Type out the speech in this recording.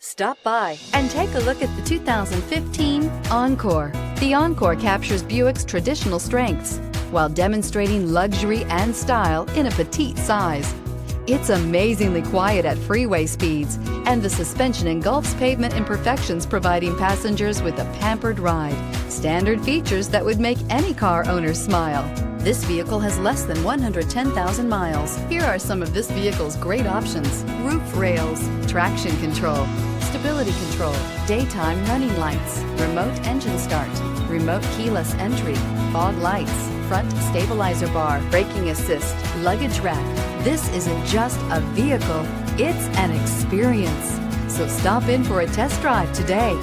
Stop by and take a look at the 2015 Encore. The Encore captures Buick's traditional strengths while demonstrating luxury and style in a petite size. It's amazingly quiet at freeway speeds, and the suspension engulfs pavement imperfections, providing passengers with a pampered ride. Standard features that would make any car owner smile. This vehicle has less than 110,000 miles. Here are some of this vehicle's great options: roof rails, traction control, stability control, daytime running lights, remote engine start, remote keyless entry, fog lights, front stabilizer bar, braking assist, luggage rack. This isn't just a vehicle, it's an experience. So stop in for a test drive today.